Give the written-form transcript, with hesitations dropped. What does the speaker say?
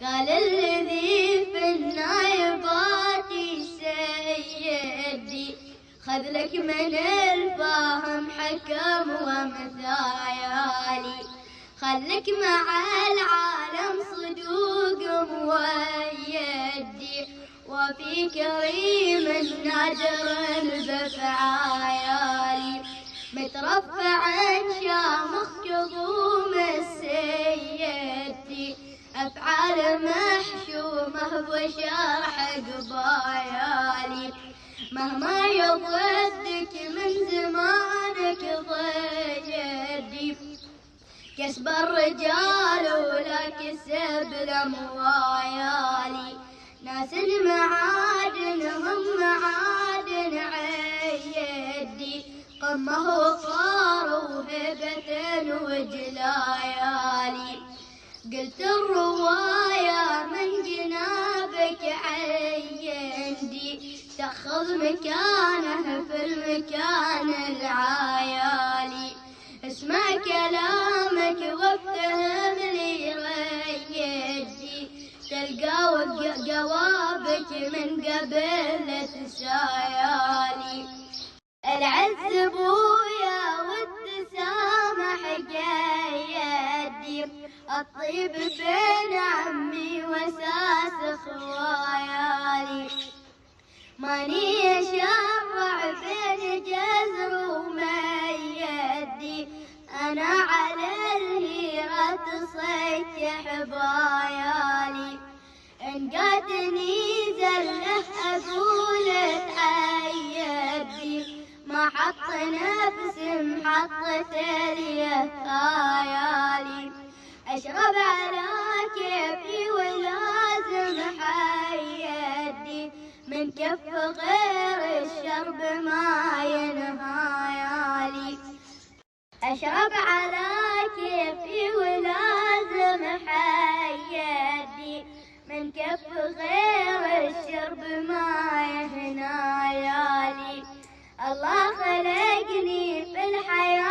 قال الذي في النايبات سيدي خذ لك من الفهم حكم ومثايالي، خلك مع العالم صدوق مويدي، وفي كريم نادر بفعايالي، مترفع شامخ كظوم السيدي، أفعال محشومة بشرح قبايالي، مهما يضدك من زمانك ضيدي، كسب الرجال ولا كسب الأموالي، ناس المعادن هم معادن عيدي، قمه وفار وهبة وجلايالي، قلت الرواية من جنابك عيندي، تأخذ مكانه في المكان العايالي، اسمع كلامك وافتهم لي ريدي، تلقى جوابك من قبل تسايالي، العز بويا والتسامح قيدي، الطيب بين عمي وساس خويالي، ماني اشرع بين جزر وميدي، انا على الهيرة صيت حبايالي، ان قاتني زله اقول تعيدي، ما حط نفس محطة اليثايالي، اشرب على كيفي ولازم حيدي، من كف غير الشرب ما ينهايالي، اشرب على كيفي ولازم حيدي، من كف غير الشرب ما يهنايالي، الله خلقني في الحياة